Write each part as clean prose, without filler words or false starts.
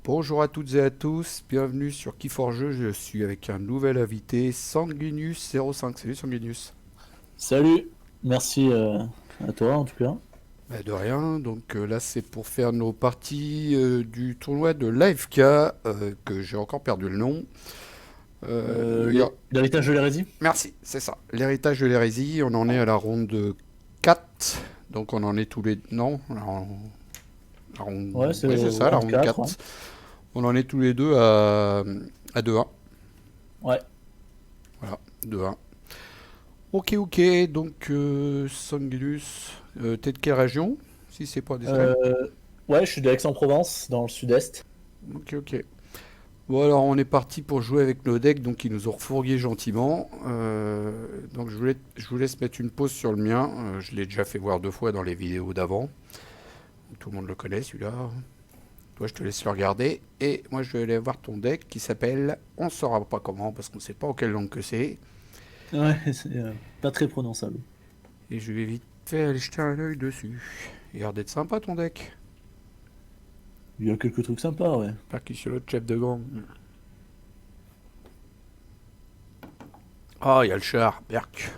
Bonjour à toutes et à tous, bienvenue sur Key4Jeux, je suis avec un nouvel invité, Sanguinius05. Salut Sanguinius. Salut, merci à toi en tout cas. Bah, de rien, donc là c'est pour faire nos parties du tournoi de l'AFK, que j'ai encore perdu le nom. Il y a- L'héritage de l'hérésie? Merci, c'est ça, l'héritage de l'hérésie, on en est à la ronde 4, donc on en est tous les... Non, Ouais, c'est oui c'est ça, la round ronde 4. Ouais. 4. On en est tous les deux à 2-1, Ouais. voilà, 2-1. Ok, ok, donc Sanguinus, t'es de quelle région? Si c'est pas discret. Euh, ouais, je suis d'Aix-en-Provence, dans le sud-est. Ok, ok. Bon, alors on est parti pour jouer avec nos decks, donc ils nous ont refourgué gentiment. Donc je vous laisse mettre une pause sur le mien. Je l'ai déjà fait voir 2 fois dans les vidéos d'avant. Tout le monde le connaît celui-là. Toi, je te laisse le regarder. Et moi, je vais aller voir ton deck qui s'appelle On saura pas comment, parce qu'on sait pas en quelle langue que c'est. Ouais, c'est pas très prononçable. Et je vais vite fait aller jeter un œil dessus. Il a l'air d'être sympa ton deck. Il y a quelques trucs sympas, ouais. Percussion chef de gang. Ah, il y a le char, Berk.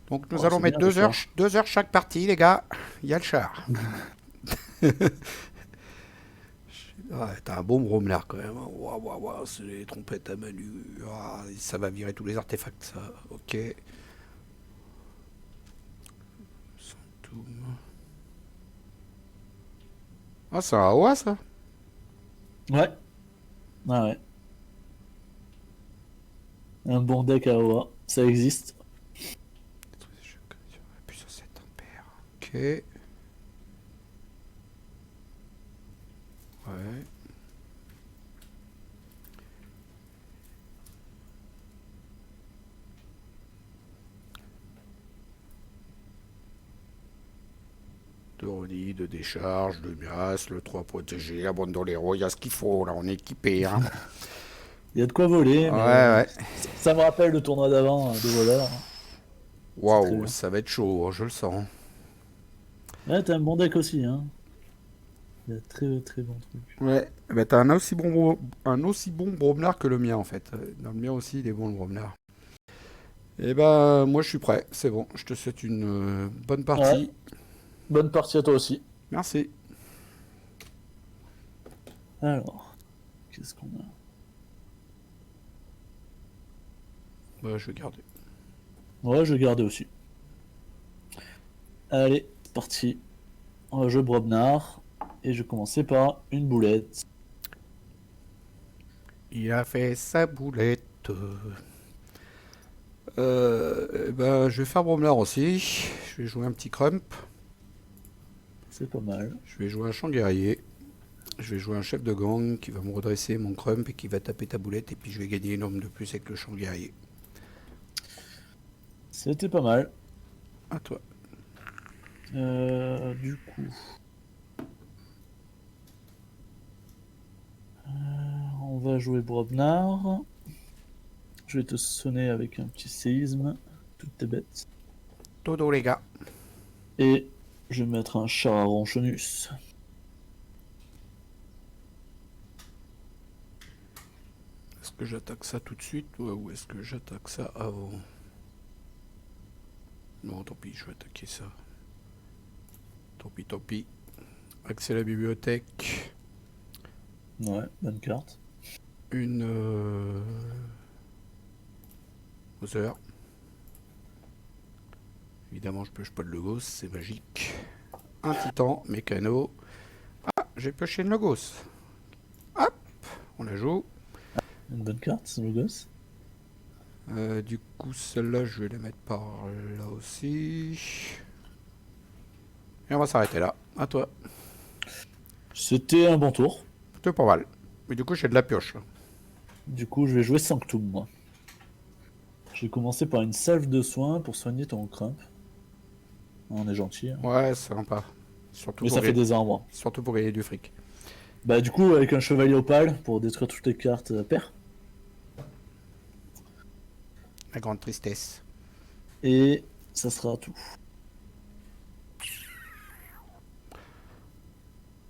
Donc nous Oh, allons c'est mettre bien le char. 2 heures chaque partie, les gars. Il y a le char. Ah, t'as un bon bromelard quand même. Waouh, waouh, waouh, c'est les trompettes à Manu. Ah, ça va virer tous les artefacts, ça. Ok. Santoum. Ah, c'est un AOA, ça. Ouais, ah ouais. Un bon deck à OA, ça existe. Puissance 7 ampères. Ok. Ouais. De Rony, de décharge, de mias, le 3 protégé, abandon les héros, il y a ce qu'il faut, là, on est équipé, hein. Il y a de quoi voler, Ouais, mais ouais. ça me rappelle le tournoi d'avant de voleurs. C'est très Waouh, bien. ça va être chaud, hein, je le sens. Ouais, t'as un bon deck aussi, hein. Il y a très très bon truc. Ouais, bah t'as un aussi bon Bromnar que le mien en fait. Dans le mien aussi, il est bon le Bromnar. Et bah, moi je suis prêt, c'est bon. Je te souhaite une bonne Ouais, partie. bonne partie à toi aussi. Merci. Alors, qu'est-ce qu'on a? Bah, je vais garder. Ouais, je vais garder aussi. Allez, c'est parti. On va jouer Brobnar. Et je vais commencer par une boulette. Il a fait sa boulette. Bah, je vais faire Bromnar aussi. Je vais jouer un petit Crump. C'est pas mal. Je vais jouer un champ guerrier. Je vais jouer un chef de gang qui va me redresser mon Crump et qui va taper ta boulette. Et puis je vais gagner une homme de plus avec le champ guerrier. C'était pas mal. À toi. Du coup, on va jouer Brobnar. Je vais te sonner avec un petit séisme. Toutes tes bêtes. Dodo les gars. Et je vais mettre un char à Ronchonus. Est-ce que j'attaque ça tout de suite ou est-ce que j'attaque ça avant? Non, tant pis, je vais attaquer ça. Tant pis, tant pis. Accès à la bibliothèque. Ouais, bonne carte. Une Other. Évidemment, je pioche pas de Logos, c'est magique. Un titan, mécano. Ah, j'ai pioché une Logos. Hop, on la joue. Une bonne carte, c'est le gosse. Du coup, celle-là, je vais la mettre par là aussi. Et on va s'arrêter là. À toi. C'était un bon tour. C'est pas mal. Mais du coup, j'ai de la pioche. Là. Du coup, je vais jouer Sanctum, moi. Je vais commencer par une salve de soins pour soigner ton crump. On est gentil, hein. Ouais, c'est sympa. Surtout Mais pour, ça fait gagner, des arbres. surtout pour gagner du fric. Bah du coup, avec un chevalier opale pour détruire toutes les cartes paires. La grande tristesse. Et ça sera tout.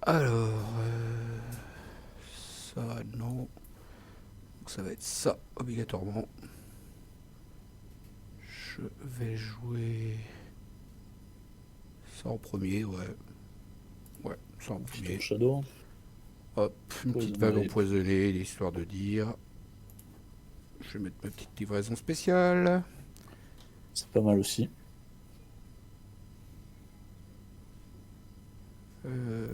Alors, non. Donc ça va être ça, obligatoirement. Je vais jouer ça en premier, ouais. Ouais, ça en Petit premier. Shadow. Hop, une petite vague empoisonnée, histoire de dire. Je vais mettre ma petite livraison spéciale. C'est pas mal aussi. Une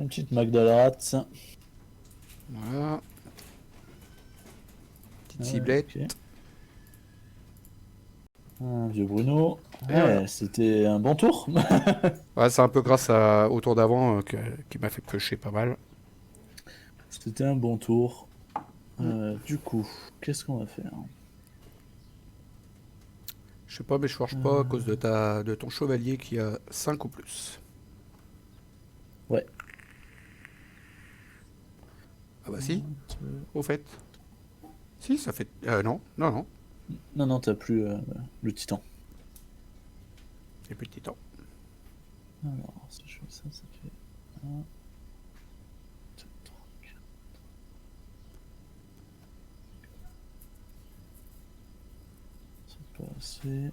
petite Magdalrat. Voilà. Petite ciblette. Okay. Un vieux Bruno. Voilà. C'était un bon tour. Ouais, c'est un peu grâce au tour d'avant qui m'a fait piocher pas mal. C'était un bon tour. Du coup, qu'est-ce qu'on va faire? Je sais pas, mais je forge pas à cause de ton chevalier qui a 5 ou plus. Ouais. Ah bah si, au fait. Si, ça fait... non, non, non. Non, t'as plus le titan. Et plus de titan. Alors, si je fais ça, ça fait 1, 2, 3, 4. C'est pas assez.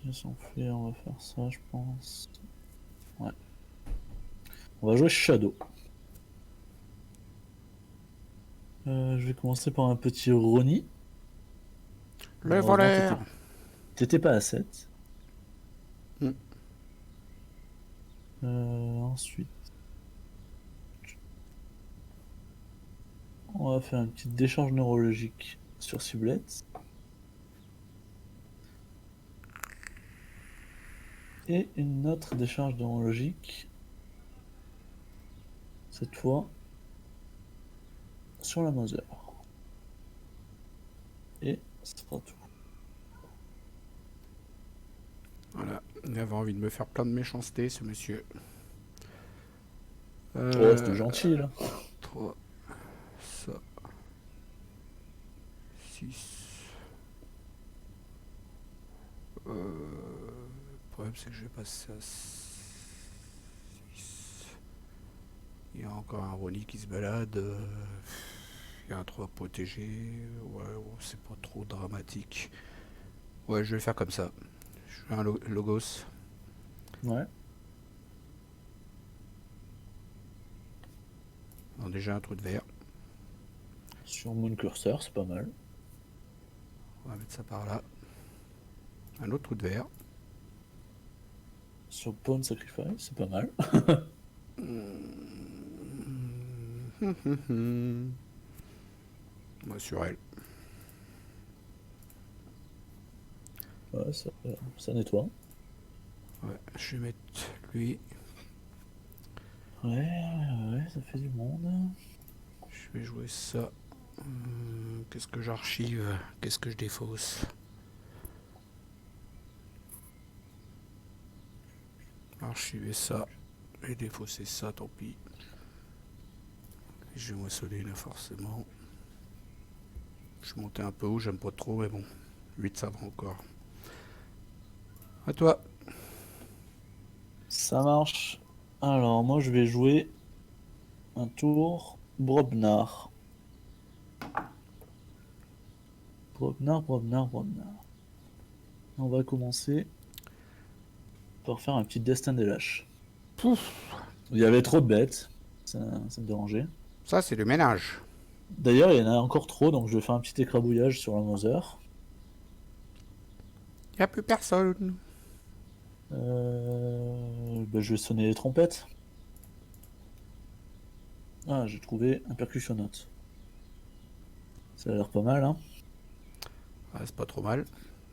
Qu'est-ce qu'on fait? On va faire ça, je pense. Ouais. On va jouer Shadow. Je vais commencer par un petit Ronnie. Le voleur. T'étais pas à 7. Hmm. Ensuite, on va faire une petite décharge neurologique sur Ciblette. Et une autre décharge neurologique, cette fois, sur la Mother. Et ce sera tout. Voilà, il avait envie de me faire plein de méchanceté, ce monsieur. Oh, c'était gentil, là. 3, ça, 6. Le problème, c'est que je vais passer à 6. Il y a encore un Ronnie qui se balade. Il y a un 3 protégé. Ouais, c'est pas trop dramatique. Ouais, je vais faire comme ça. Je fais un logos. Ouais. Non, déjà un trou de verre. Sur Moon Cursor, c'est pas mal. On va mettre ça par là. Un autre trou de verre. Sur Pawn Sacrifice, c'est pas mal. Moi sur elle. Ouais, ça nettoie. Ouais, je vais mettre lui. Ouais, ça fait du monde. Je vais jouer ça. Qu'est-ce que j'archive? Qu'est-ce que je défausse? Archiver ça. Et défausser ça, tant pis. Je vais moissonner là, forcément. Je suis monté un peu haut, j'aime pas trop, mais bon. 8, ça va encore. À toi. Ça marche. Alors, moi, je vais jouer un tour Brobnar. Brobnar. On va commencer par faire un petit destin des lâches. Pouf. Il y avait trop de bêtes, ça me dérangeait. Ça, c'est le ménage. D'ailleurs, il y en a encore trop, donc je vais faire un petit écrabouillage sur la Mother. Il n'y a plus personne. Je vais sonner les trompettes. Ah, j'ai trouvé un percussionnote. Ça a l'air pas mal, hein. Ah, c'est pas trop mal.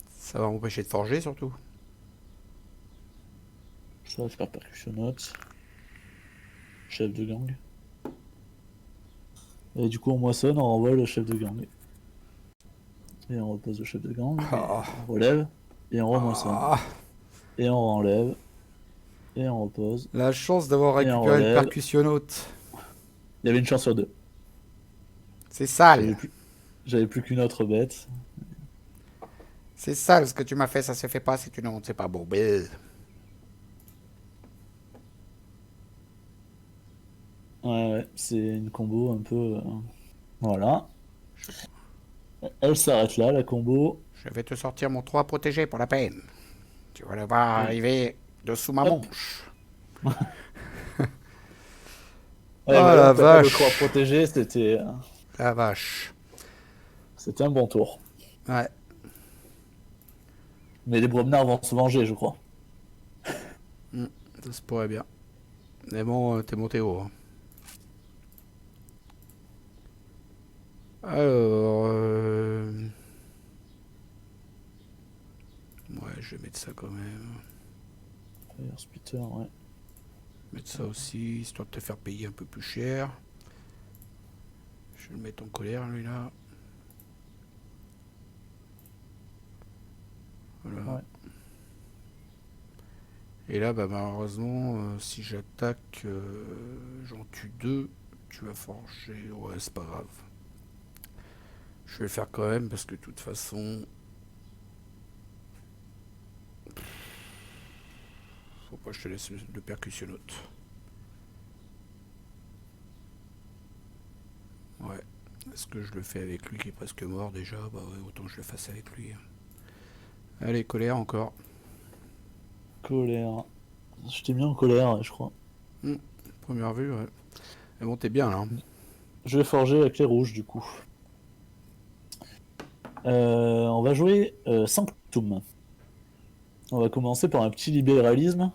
Ça va m'empêcher de forger, surtout. Ça va faire percussionnote. Chef de gang. Et du coup, on moissonne, on renvoie le chef de gang. Et on repose le chef de gang. Ah. On relève. Et on remoissonne. Ah. Et on enlève. Et on repose. La chance d'avoir Et on récupéré le relève. percussionnaute. Il y avait une chance sur deux. C'est sale. J'avais plus qu'une autre bête. C'est sale ce que tu m'as fait, ça se fait pas si tu ne sais pas beau. Ouais, ouais, c'est une combo un peu. Voilà. Je, Elle s'arrête là, la combo. je vais te sortir mon 3 protégé pour la peine. Tu vas le voir Et arriver dessous ma hop. manche. Ouais, Oh bah la là, t'as pas le 3 vache. protégé, La vache. c'était un bon tour. Ouais. Mais les Bromnards vont se venger, je crois. Ça se pourrait bien. Mais bon, t'es monté haut, hein. Alors, ouais, je vais mettre ça quand même. Fire Spitter, ouais. Mettre ça aussi, histoire de te faire payer un peu plus cher. Je vais le mettre en colère, lui, là. Voilà. Ouais. Et là, bah, malheureusement, si j'attaque, j'en tue deux, tu vas forger. Ouais, c'est pas grave. Je vais le faire quand même, parce que de toute façon, faut pas que je te laisse le percussionnote. Ouais. Est-ce que je le fais avec lui qui est presque mort déjà? Bah ouais, autant que je le fasse avec lui. Allez, colère encore. Colère. Je t'ai mis en colère, je crois. Première vue, ouais. Mais bon, t'es bien là, hein. Je vais forger la clé rouge, du coup. On va jouer Sanctum. On va commencer par un petit libéralisme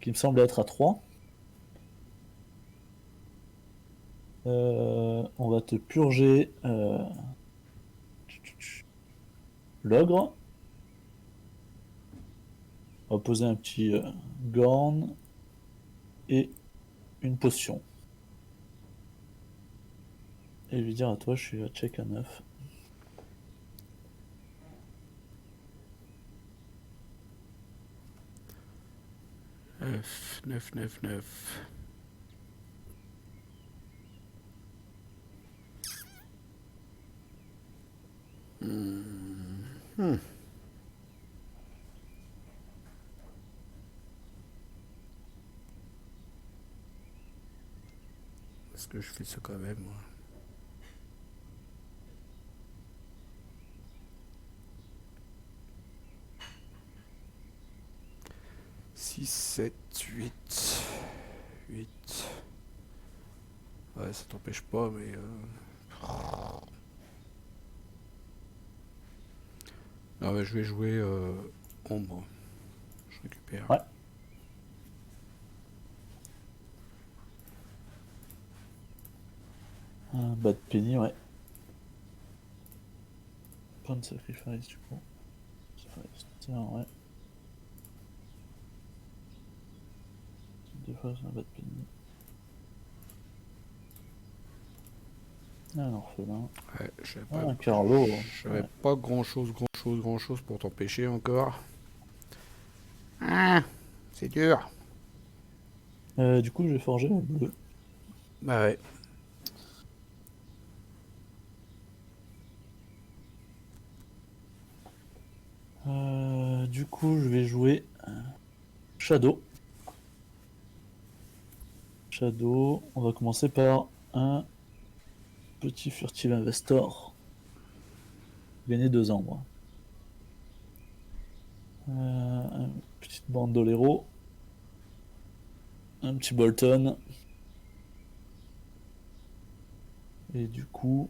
qui me semble être à 3. On va te purger l'ogre. On va poser un petit Gorn et une potion. Et lui dire à toi, je suis à check à 9. Neuf, neuf, neuf, neuf. Est-ce que je fais ça quand même, moi? 6, 7, 8. 8. Ouais, ça t'empêche pas, mais... Non, mais je vais jouer ombre. Je récupère. Ouais. Bad Penny, ouais. Point de sacrifice, du coup. Tiens, ouais. Deux fois, c'est un Bad Penny. Un orphelin. Ouais, j'avais Ah, pas, un Carlo. j'avais Ouais. pas grand chose pour t'empêcher encore. Ah, c'est dur. Du coup, je vais forger un bleu. Bah ouais. Du coup, je vais jouer Shadow. Shadow, on va commencer par un petit furtive investor. Gagner 2 ans, moi. Une petite bandolero. Un petit Bolton. Et du coup,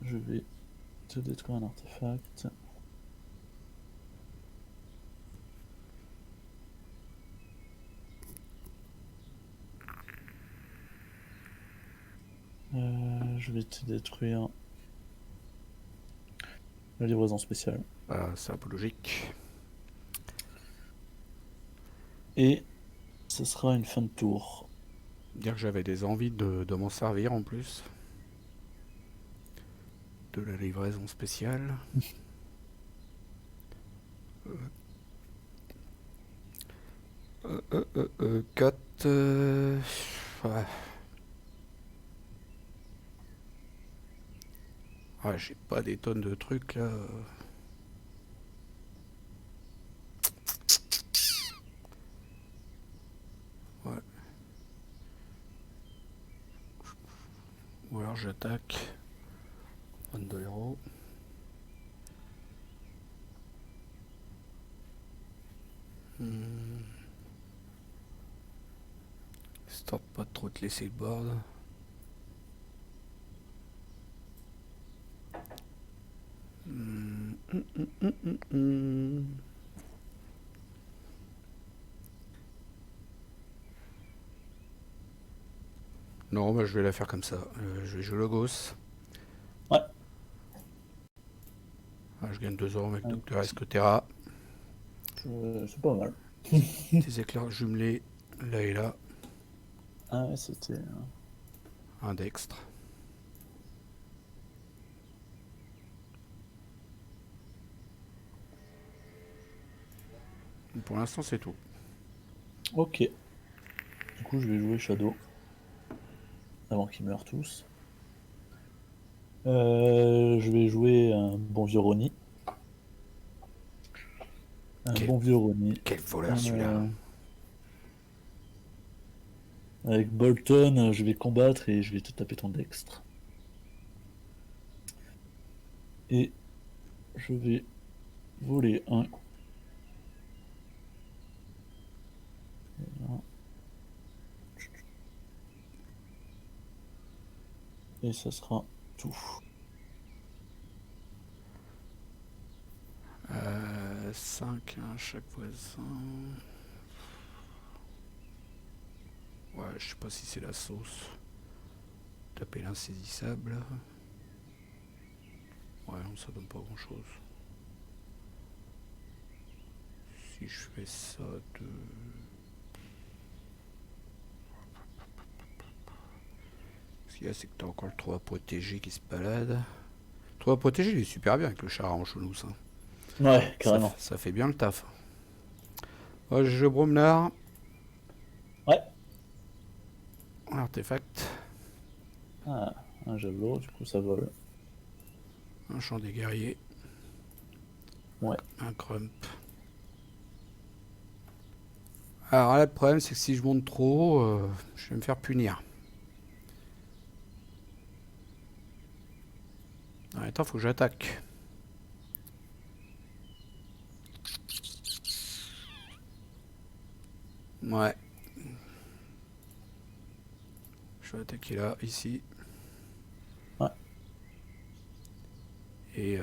je vais te détruire un artefact. Je vais te détruire la livraison spéciale. Bah, c'est un peu logique. Et ce sera une fin de tour. Dire que j'avais des envies de m'en servir en plus. De la livraison spéciale. 4. Ouais. Ouais, j'ai pas des tonnes de trucs là. Ouais. Ou alors j'attaque. 22 €. Hmm. Histoire de pas trop te laisser le board. Hmm. Non, bah, je vais la faire comme ça. Je vais jouer le gosse. Ouais. Ah, je gagne 2 € avec Un Docteur petit- Escotera. C'est pas mal. Des éclairs jumelés là et là. Ah ouais, c'était. Un dextre. Pour l'instant, c'est tout. Ok. Du coup, je vais jouer Shadow. Avant qu'ils meurent tous. Je vais jouer un bon vieux Ronnie. Un Quel, bon vieux Ronnie. quel voleur celui-là. Euh, Avec Bolton, je vais combattre et je vais te taper ton dextre. Et je vais voler un. Et ça sera tout. 5 à chaque voisin. Ouais, je sais pas si c'est la sauce. Taper l'insaisissable. Ouais, non, ça donne pas grand chose. Si je fais ça de. Ce qu'il y a, c'est que t'as encore le 3 protégé qui se balade. Le 3 protégé, il est super bien avec le char en chenous. Hein. Ouais, Ça, carrément. ça fait bien le taf. Ouais, je joue Bromnar. Ouais. Artefact. Ah, un javelot, du coup ça vole. Un champ des guerriers. Ouais. Un crump. Alors là, le problème, c'est que si je monte trop haut, je vais me faire punir. Attends, faut que j'attaque. Ouais. Je vais attaquer là, ici. Ouais. Et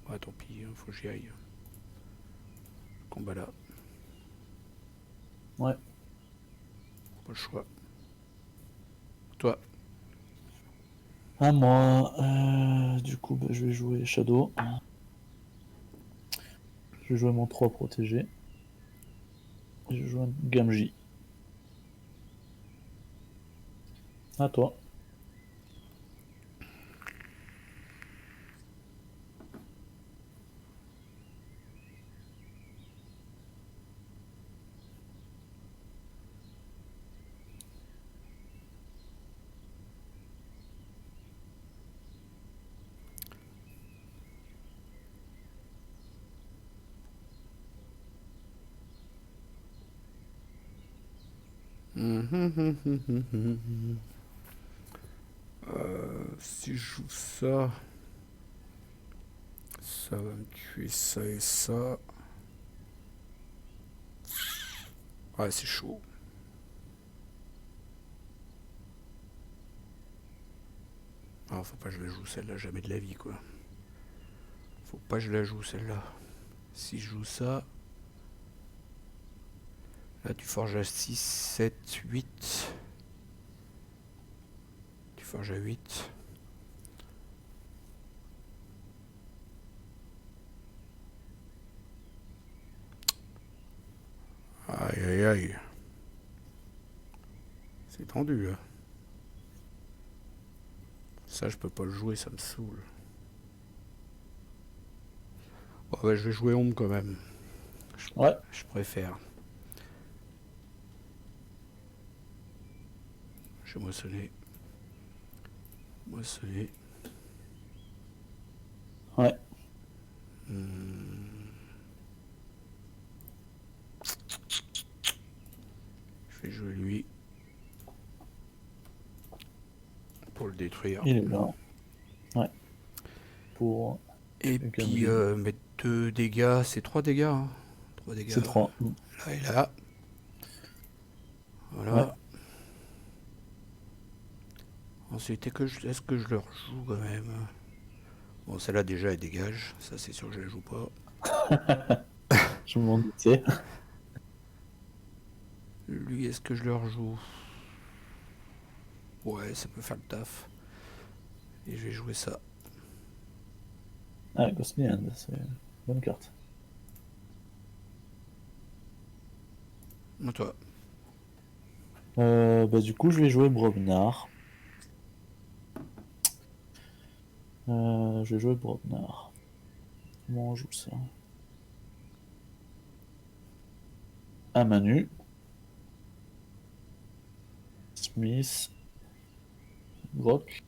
ouais, tant pis, faut que j'y aille. Combat là. Ouais. Pas le choix. Toi. À moi. Du coup, bah, je vais jouer Shadow. Je vais jouer mon 3 protégé. Et je joue un Gamji. À toi. Si je joue ça, ça va me tuer ça et ça. Ouais, c'est chaud. Ah, faut pas que je la joue celle-là, jamais de la vie quoi. Faut pas que je la joue celle-là. Si je joue ça, là tu forges à 6, 7, 8. Tu forges à 8. Aïe aïe aïe. C'est tendu là. Ça je peux pas le jouer, ça me saoule. Bon bah je vais jouer ombre quand même. Je, Ouais. je préfère. Fais moissonner. Moissonner. Ouais. Je vais jouer lui. Pour le détruire. Il est là. Ouais. Pour. Et le puis gameplay. mettre 2 dégâts, c'est 3 dégâts. Hein. 3 dégâts. C'est 3. Là et là. Voilà. Ouais. Ensuite, est-ce que je le rejoue quand même? Bon, celle-là déjà elle dégage. Ça, c'est sûr que je la joue pas. Je m'en doutais. Lui, est-ce que je le rejoue? Ouais, ça peut faire le taf. Et je vais jouer ça. Ah, Ghost Hand, c'est une bonne carte. À toi. Bah, du coup, je vais jouer Brobnar. Je vais jouer Brobnar. Comment on joue ça? À Manu. Smith. Grok.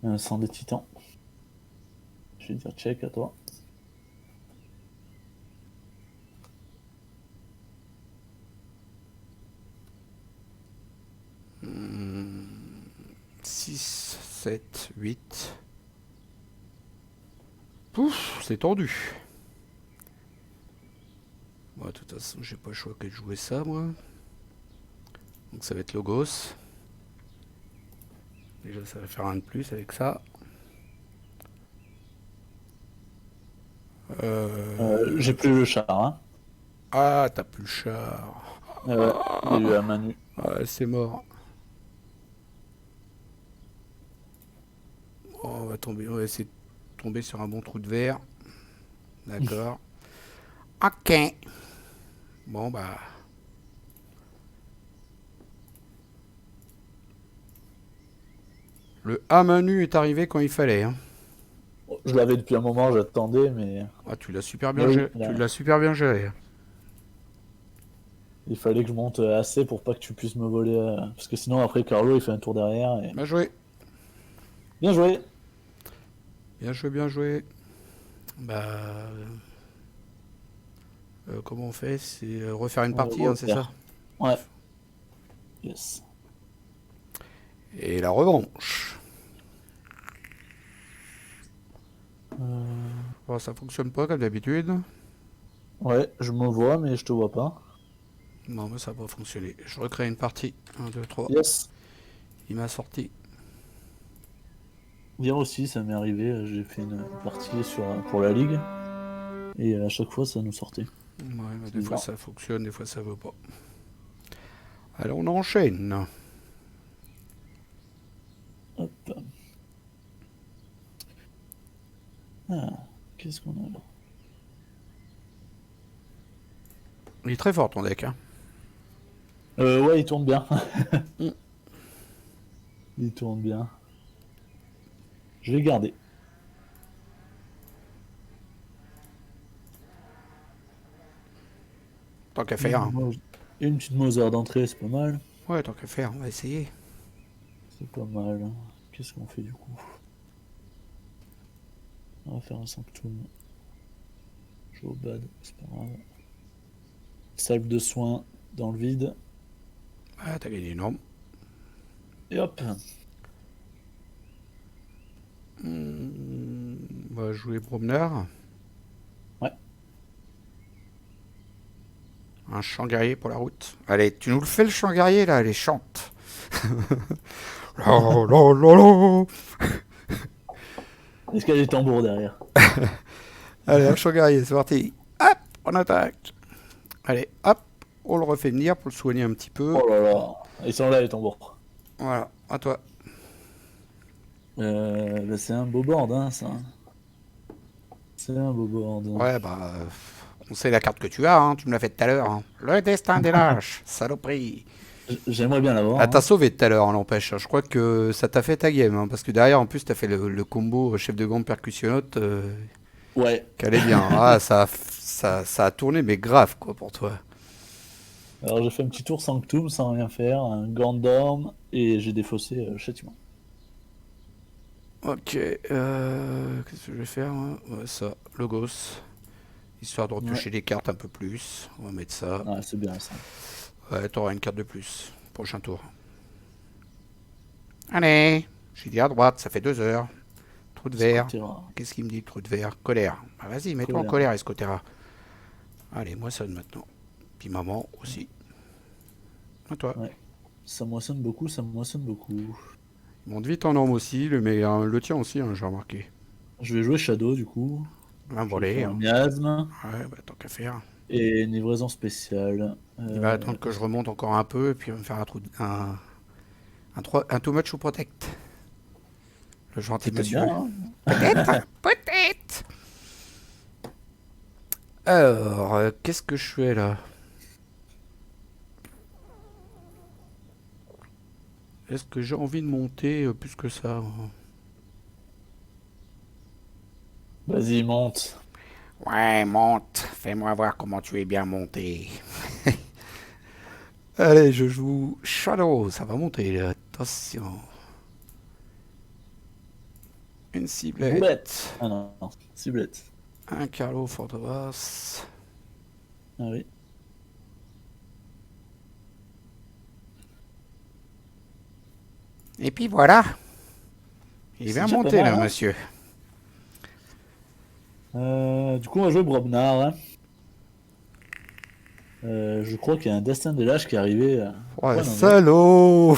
Un sang des titans. Je vais dire check à toi. Hmm, 6, 7, 8. Pouf, c'est tendu. Bon, de toute façon, j'ai pas le choix que de jouer ça, moi. Donc ça va être Logos. Déjà, ça va faire un de plus avec ça. J'ai plus le char, hein. Ah, t'as plus le char. Ouais, il y a eu à Manu. Ah, c'est mort. Oh, on va essayer de tomber sur un bon trou de verre. D'accord. Ok. Bon, bah. Le A menu est arrivé quand il fallait. Hein. Je l'avais depuis un moment, j'attendais, mais Ah, tu l'as super bien oui, géré. Tu l'as super bien géré. il fallait que je monte assez pour pas que tu puisses me voler. Parce que sinon, après, Carlo, il fait un tour derrière. Et... Bien joué. Bien joué! Bien joué, bien joué. Bah. Comment on fait? C'est refaire une partie, hein, c'est ça? Ouais. Yes. Et la revanche. Bon, ça fonctionne pas comme d'habitude. Ouais, je me vois, mais je te vois pas. Non, mais ça n'a pas fonctionné. Je recrée une partie. 1, 2, 3. Yes. Il m'a sorti. Hier aussi, ça m'est arrivé. J'ai fait une partie pour la ligue. Et à chaque fois, ça nous sortait. Ouais, bah, des bizarre. fois ça fonctionne, des fois ça veut pas. Alors on enchaîne. Hop. Ah, qu'est-ce qu'on a là? Il est très fort ton deck. Hein. Ouais, il tourne bien. Mm. Il tourne bien. Je vais garder. Tant qu'à faire. Hein. Une petite Mozart d'entrée, c'est pas mal. Ouais, tant qu'à faire, on va essayer. C'est pas mal. Qu'est-ce qu'on fait du coup? On va faire un Sanctum. Je au bad, c'est pas grave. Salve de soins dans le vide. Ah, t'as gagné énorme. Et hop. On va jouer Bromner. Ouais. Un chant guerrier pour la route. Allez, tu nous le fais le chant guerrier là, allez, chante. La, la, la, la. Est-ce qu'il y a des tambours derrière? Allez, un chant guerrier, c'est parti. Hop, on attaque. Allez, hop, on le refait venir pour le soigner un petit peu. Oh là là. Ils sont là les tambours. Voilà, à toi. Bah, c'est un beau board, hein, ça. C'est un beau board. Ouais, bah, on sait la carte que tu as, hein, tu me l'as fait tout à l'heure. Hein. Le destin des lâches, saloperie. J'aimerais bien l'avoir. Ah, Hein. t'as sauvé tout à l'heure, hein, n'empêche. Je crois que ça t'a fait ta game, hein, parce que derrière, en plus, t'as fait le combo chef de gang percussionnote Ouais. qui allait bien. Ah, ça a tourné, mais grave, quoi, pour toi. Alors j'ai fait un petit tour Sanctum sans rien faire, un Gandorm, et j'ai défaussé Châtiment. Ok, qu'est-ce que je vais faire moi? Ouais, ça, Logos. Histoire de Ouais, repiocher les cartes un peu plus. On va mettre ça. ouais c'est bien ça. Ouais, t'auras une carte de plus. Prochain tour. Allez, j'ai dit à droite, ça fait 2 heures. Trou de verre. Scotera, Qu'est-ce qu'il me dit, trou de verre? Colère. Ah, vas-y, mets-toi en colère. colère, Escotera. Allez, moissonne maintenant. Puis maman aussi. À toi. Ouais, ça moissonne beaucoup, ça moissonne beaucoup. Il monte vite en norme aussi, le tien aussi, hein, j'ai remarqué. Je vais jouer Shadow du coup. Un Je vais volet, faire un hein. miasme Ouais, bah tant qu'à faire. et une livraison spéciale. Il va attendre que je remonte encore un peu, et puis il va me faire un too much ou protect. Le gentil Peut-être bien, monsieur. hein. Peut-être, peut-être. Alors, qu'est-ce que je fais là? Est-ce que j'ai envie de monter plus que ça, hein? Vas-y, monte. Ouais, monte. Fais-moi voir comment tu es bien monté. Allez, je joue Shadow. Ça va monter là. Attention. Une Boulette. ciblette. Ah non, non, ciblette. Un Carlo Fortavas. Ah oui. Et puis voilà. Il est C'est bien déjà pas monté mal, là, hein. monsieur. Du coup, on va jouer Brobnar, hein. Je crois qu'il y a un Destin des Lâches qui est arrivé Ouais, point nommé. salaud.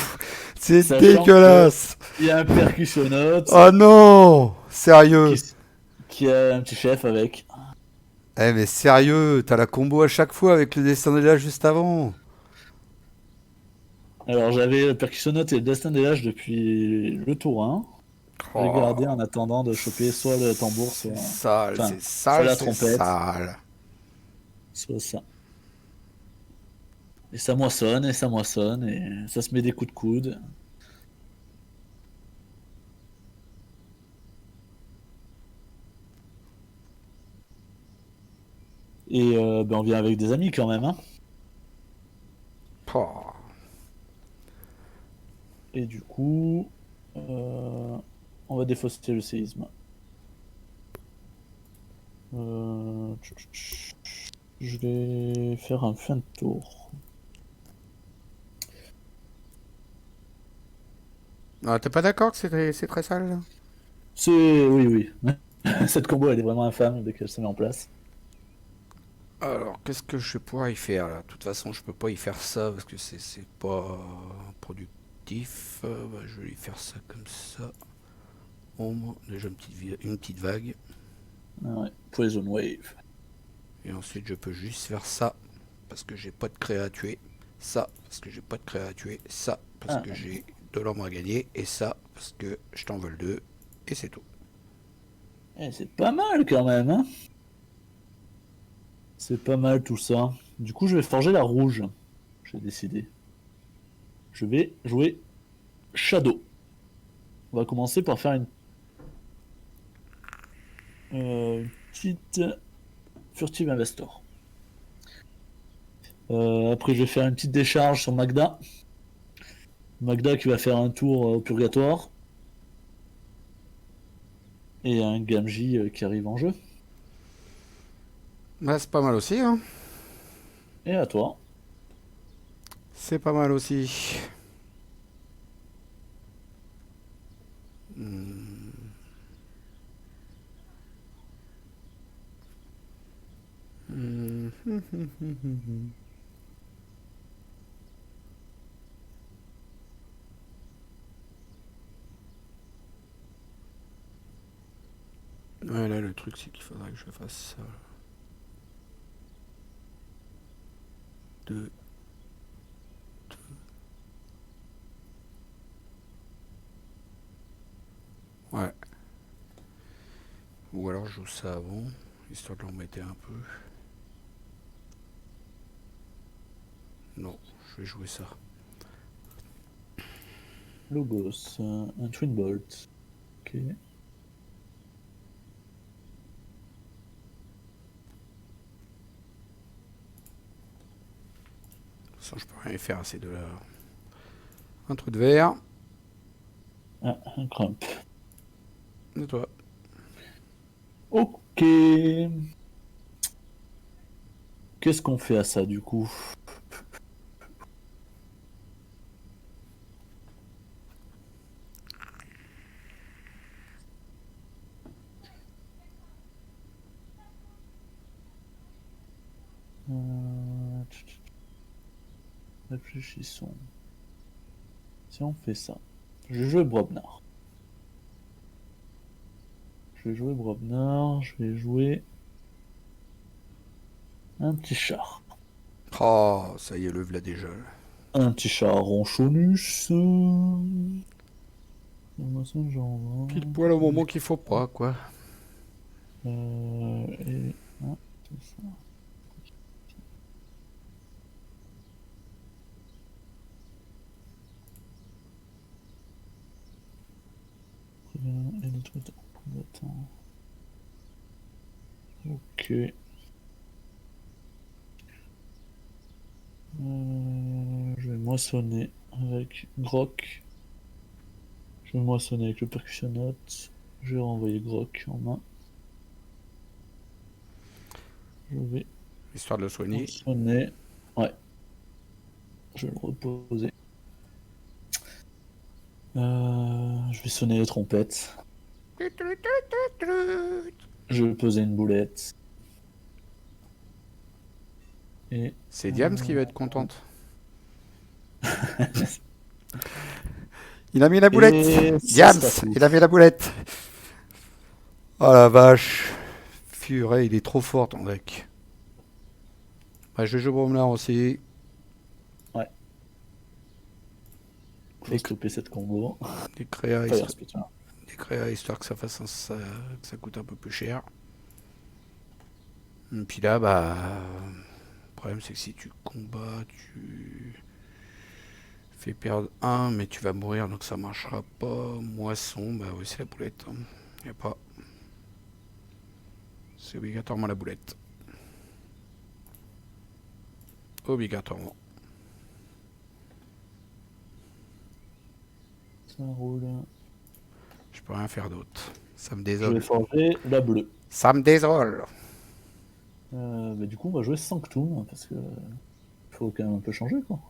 C'est Sachant que dégueulasse. il y a un percussionnaute Oh non. qui, Sérieux. s- qui a un petit chef avec. Eh mais sérieux, t'as la combo à chaque fois avec le dessin de là juste avant. Alors j'avais le percussionnaute et le Destin des Lâches depuis le tour 1. Je l'ai gardé Oh, en attendant de choper soit le tambour, c'est soit. sale, Enfin, c'est soit sale, la c'est trompette, sale. soit ça. Et ça moissonne, et ça se met des coups de coude. Et ben, on vient avec des amis quand même, hein. Oh. Et du coup, on va défausser le séisme. Je vais faire un fin de tour. Ah, t'es pas d'accord que c'est très sale là? Oui, oui. Cette combo, elle est vraiment infâme dès qu'elle se met en place. Alors, qu'est-ce que je vais pouvoir y faire là? De toute façon, je peux pas y faire ça parce que c'est pas productif. Bah, je vais y faire ça comme ça. Ombre, déjà une petite vague. Ah ouais, Poison Wave. Et ensuite, je peux juste faire ça parce que j'ai pas de créa à tuer. Ça parce que j'ai pas de créa à tuer. Ça parce Ah, que j'ai de l'ombre à gagner. Et ça parce que je t'en vole deux. Et c'est tout. c'est pas mal quand même, hein. C'est pas mal tout ça. Du coup, je vais forger la rouge. J'ai décidé. Je vais jouer Shadow. On va commencer par faire une petite Furtive Investor. Après, je vais faire une petite décharge sur Magda. Magda qui va faire un tour au purgatoire. Et un Gamji qui arrive en jeu. Bah, c'est pas mal aussi, hein. Et à toi. C'est pas mal aussi. Hmm. Hmm. Ouais, là, le truc, c'est qu'il faudrait que je fasse ça. Deux. Ouais. Ou alors je joue ça avant, histoire de l'embêter un peu. Non, je vais jouer ça. Logos. Un Twin Bolt. Ok. façon, je peux rien y faire à ces deux-là. Un trou de verre. Ah, un crump. De toi. Ok. Qu'est-ce qu'on fait à ça du coup? Réfléchissons. Si on fait ça, je vais jouer Brobnar. Je vais jouer Brobnar, je vais jouer un petit char. Oh, ça y est, le v'là déjà. Un petit char ronchonus. Pile poil au moment qu'il faut pas, quoi. Et... ah, c'est ça. Et les trucs combattants. Ok. Je vais moissonner avec Grok. Je vais moissonner avec le percussionnote. Je vais renvoyer Grok en main. Je vais Histoire de le soigner. moissonner. Ouais. Je vais le reposer. Je vais sonner les trompettes. Je vais poser une boulette. Et C'est Diams qui va être contente. Il a mis la boulette. Et Diams, il a mis la boulette. Oh la vache. Purée, il est trop fort ton deck. Bah, je joue Bromlard aussi. Ouais. Faut stopper cette combo. Des créas, Fire histoire, Spit, hein. des créas, histoire que que ça coûte un peu plus cher. Et puis là, bah. Le problème, c'est que si tu combats, tu fais perdre un, mais tu vas mourir, donc ça marchera pas. Moisson, bah oui, c'est la boulette. Y a pas. C'est obligatoirement la boulette. Obligatoirement. Ça roule. Je peux rien faire d'autre. Ça me Je vais désole. forger la bleue. Ça me désole. Bah, du coup, on va jouer Sanctum, parce que faut quand même un peu changer, quoi.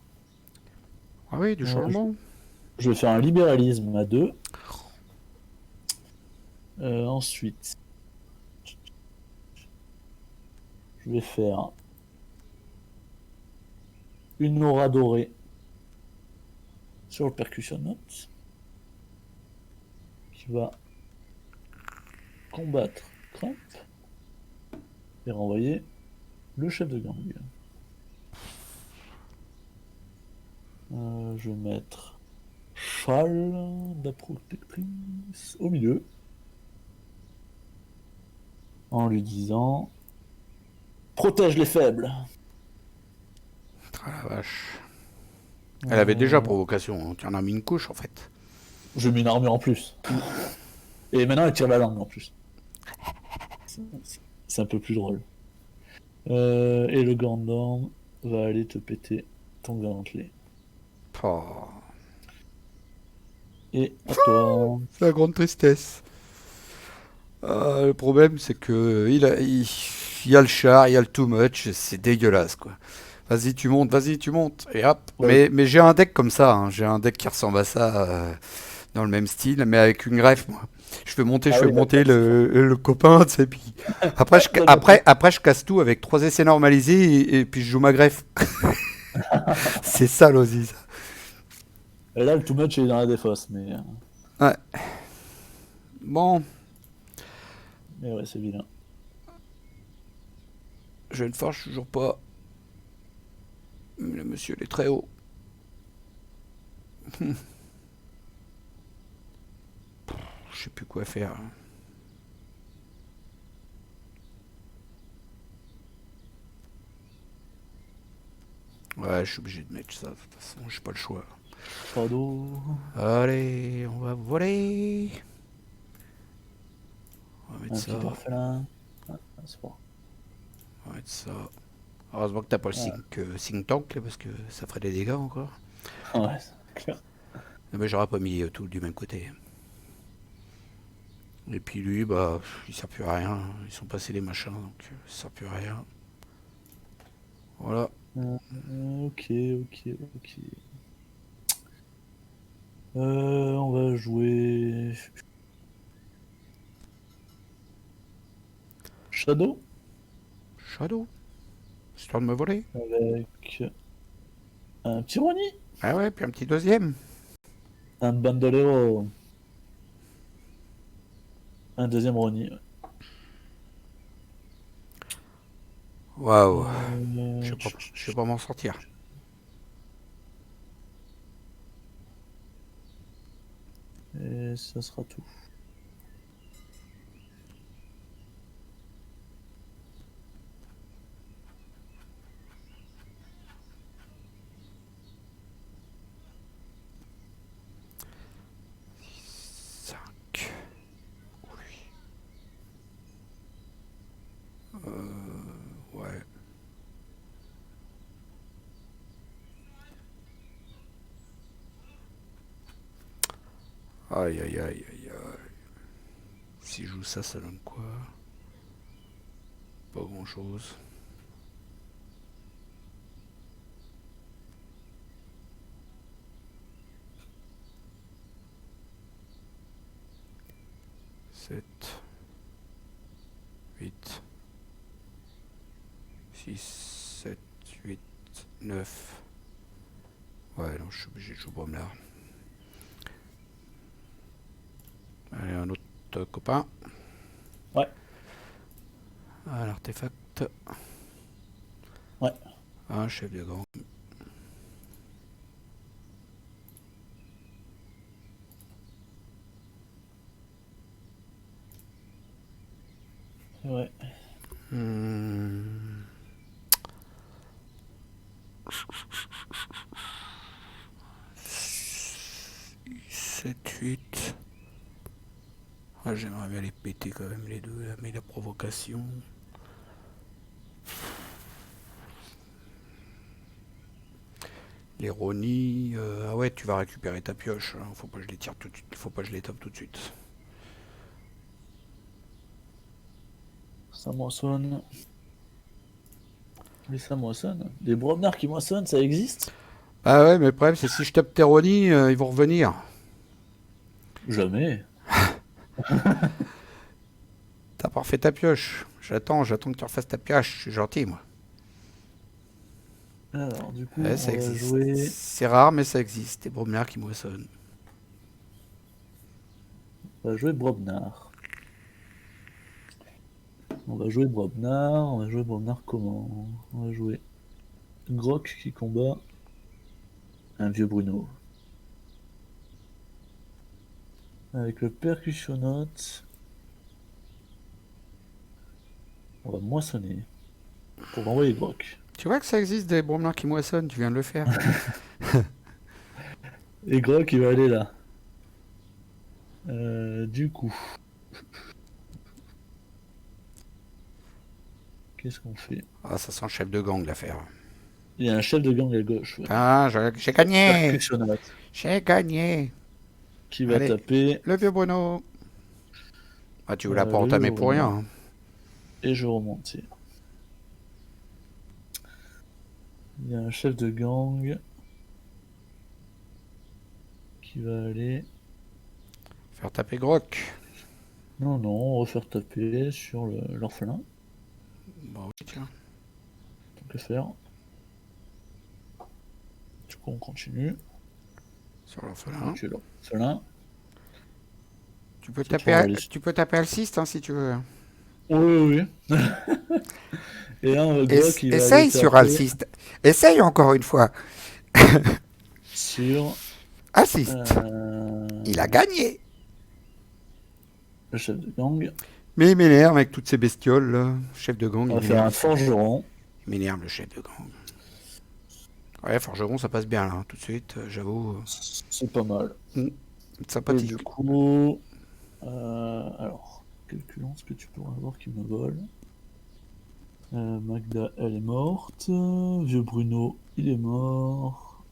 Ah oui, du changement. Je vais faire un libéralisme à 2. Ensuite, je vais faire une aura dorée sur le percussion note qui va combattre Crump et renvoyer le chef de gang. Je vais mettre Chal, la protectrice, au milieu en lui disant protège les faibles. Ah la vache. Elle avait déjà Euh, provocation. Hein. Tu en as mis une couche en fait. Je mets une armure en plus. Et maintenant elle tire la langue en plus. C'est un peu plus drôle. Et le Gandorf va aller te péter ton gantelet. Oh, Et à toi. c'est la grande tristesse. Le problème, c'est que il y a le char, il y a le too much, c'est dégueulasse quoi. Vas-y, tu montes, et hop. Ouais. Mais j'ai un deck comme ça, hein. J'ai un deck qui ressemble à ça, dans le même style, mais avec une greffe, moi. Je Ah fais oui, monter d'accord, c'est fort. le copain, tu sais, puis après, je casse tout avec 3 essais normalisés, et puis je joue ma greffe. C'est ça l'Ozzy, ça. Et là, le too much est dans la défausse, mais Ouais. Bon, ouais, c'est vilain. je ne forge toujours pas. Le monsieur, il est très haut. Je sais plus quoi faire. Ouais, je suis obligé de mettre ça. De toute façon, j'ai pas le choix. Pardon. Allez, on va voler. On va mettre Un ça. petit orphelin. Ah, c'est fort. On va mettre ça. Heureusement que t'as pas le Ah, think tank, là, parce que ça ferait des dégâts encore. ouais, c'est clair. Mais j'aurais pas mis tout du même côté. Et puis lui, bah, il sert plus à rien. Ils sont passés les machins, donc ça sert plus à rien. Voilà. Ok, ok, ok. On va jouer Shadow Shadow, histoire de me voler. avec un petit Rony, Ah ouais, puis un petit deuxième. un bandolero, un deuxième Rony. Waouh, Euh, je sais pas m'en sortir. Et ça sera tout. Cinq. Ouais. Aïe aïe aïe aïe aïe. Si je joue ça, ça donne quoi? Pas grand chose. Sept, 8, 6, 7, 8, 9. Ouais, non, je suis obligé de jouer Bromlard. Allez, un autre copain. Ouais, Un artefact. ouais, Un chef de gang. ouais. Hmm. 7, 8. Ah, j'aimerais bien les péter quand même les deux, là, mais la provocation. Les Ronnie. Ah ouais, tu vas récupérer ta pioche, hein. Faut pas que je les tire tout de suite. Faut pas que je les tape tout de suite. Ça moissonne. Mais ça moissonne. Des brognards qui moissonnent, ça existe? Ah ouais, mais le problème c'est si je tape tes Ronnie, ils vont revenir. Jamais. T'as pas refait ta pioche. J'attends que tu refasses ta pioche. Je suis gentil, moi. Alors, du coup, Ouais, on ça va existe. jouer. C'est rare, mais ça existe. Des brognards qui moissonnent. On va jouer Brobnar. On va jouer Brobnar. On va jouer Brobnar comment? On va jouer Grok qui combat un vieux Bruno. Avec le percussionnote, on va moissonner pour envoyer Grok. Tu vois que ça existe des brognards qui moissonnent, tu viens de le faire. Et Grok, il va aller là. Du coup, qu'est-ce qu'on fait? Ah, ça sent chef de gang l'affaire. Il y a un chef de gang à gauche, ouais. Ah, j'ai gagné. Percussionnote J'ai gagné. qui va Allez, taper le vieux Bruno. Ah, tu l'as pas le entamé vieux pour rien, Bruno. hein. Et je remonte. Il y a un chef de gang qui va aller. Faire taper Grok. Non, non, refaire taper sur l'orphelin. Bon, oui, tiens. Tant que faire. Du coup, on continue. Sur l'orphelin. Donc, l'orphelin. Cette fois, on va aller. Tu peux taper Alciste, hein, si tu veux. Oui, oui, oui. Et un Grok qui va aller Essaye sur taper Alciste. Essaye encore une fois. sur Alciste. Il a gagné. le chef de gang. Mais il m'énerve avec toutes ces bestioles, là. Chef de gang, On il va faire un m'énerve. forgeron. Il m'énerve, le chef de gang. Ouais, forgeron, ça passe bien, là, hein, tout de suite, j'avoue. C'est pas mal. Et Sympathique. du coup, alors, calculons ce que tu pourras avoir qui me vole. Magda, elle est morte. Vieux Bruno, il est mort.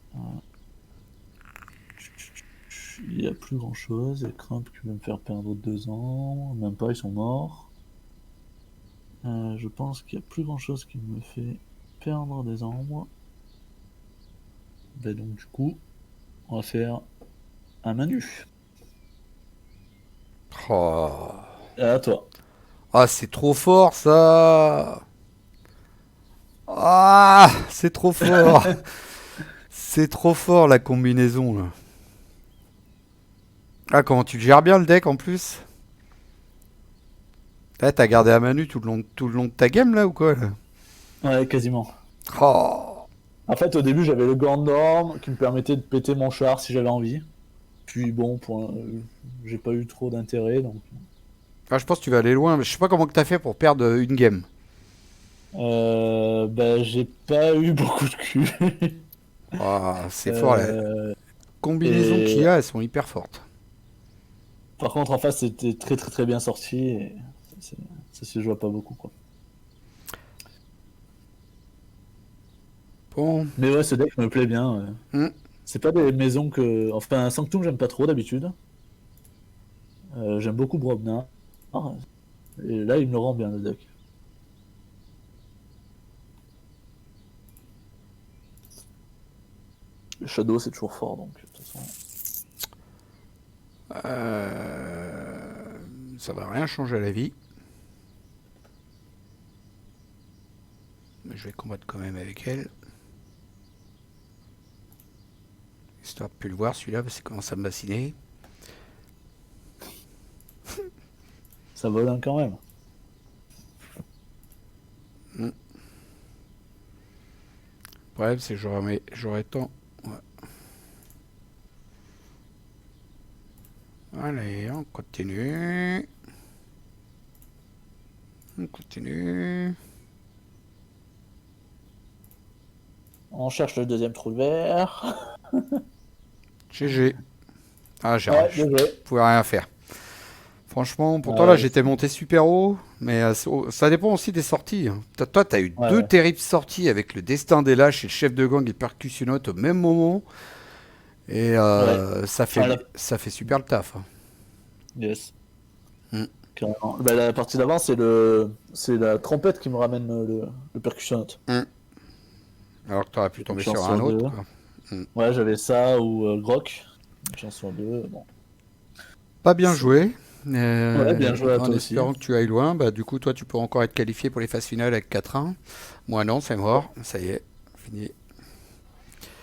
Il n'y a plus grand chose. Et Crump qui va me faire perdre 2 ans. Même pas, ils sont morts. Je pense qu'il n'y a plus grand chose qui me fait perdre des ombres. Ben donc, du coup, on va faire un main nue. Oh. À toi. Ah, c'est trop fort ça. Ah, c'est trop fort. C'est trop fort la combinaison là. Ah, comment tu le gères bien le deck en plus. Ah, t'as gardé à Manu tout le long de ta game là ou quoi là? Ouais, quasiment. Oh. En fait, au début, j'avais le Gandorm qui me permettait de péter mon char si j'avais envie. Puis bon, j'ai pas eu trop d'intérêt, donc... Ah, je pense que tu vas aller loin, mais je sais pas comment que t'as fait pour perdre une game. Bah, j'ai pas eu beaucoup de cul. Ah, c'est fort la Euh, combinaison qu'il et y a, elles sont hyper fortes. par contre, en face, c'était très très très bien sorti. Et ça, ça se joue pas beaucoup, quoi. Bon. Mais ouais, ce deck me plaît bien. Hmm. C'est pas des maisons que... Enfin, Sanctum, j'aime pas trop d'habitude. J'aime beaucoup Brobna. Et là, il me le rend bien, le deck. Le Shadow, c'est toujours fort, donc de toute façon... Ça va rien changer à la vie. Mais je vais combattre quand même avec elle. Histoire de plus le voir celui-là parce qu'il commence à me bassiner. Ça vole un quand même. Le problème c'est que j'aurais tant. Ouais. Allez, on continue. On continue. On cherche le deuxième trou vert. GG. Ah, Ouais, je désolé. pouvais rien faire. Franchement, pourtant là Ouais, j'étais monté super haut, mais ça dépend aussi des sorties, hein. Toi, t'as eu ouais, deux ouais. terribles sorties avec le Destin des Lâches et le chef de gang et le percussionnaute au même moment, et Ouais. Enfin, ça fait super le taf, hein. yes. Mm. Carrément. Bah, la partie d'avant, c'est la trompette qui me ramène le percussionnaute. Mm. Alors que t'aurais pu Une tomber chance sur un sur autre, deux. quoi. Mm. Ouais, j'avais ça ou Grok. Une chance sur deux. Bon. Pas bien C'est- joué. Ouais, bien joué à En toi aussi. espérant que tu ailles loin, bah du coup toi tu pourras encore être qualifié pour les phases finales avec 4-1. Moi non, c'est mort, ça y est, fini.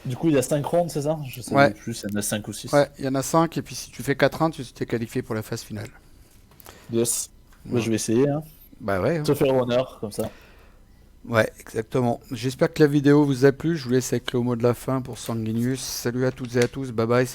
Du coup, il y a 5 rondes, c'est ça? Je sais Ouais, plus, il y en a 5 ou 6. ouais, il y en a 5 et puis si tu fais 4-1, tu t'es qualifié pour la phase finale. Yes. Bah, Voilà. je vais essayer, hein. Bah ouais, hein. Te faire honneur, comme ça. Ouais, exactement. J'espère que la vidéo vous a plu. Je vous laisse avec le mot de la fin pour Sanguinius. Salut à toutes et à tous. Bye bye.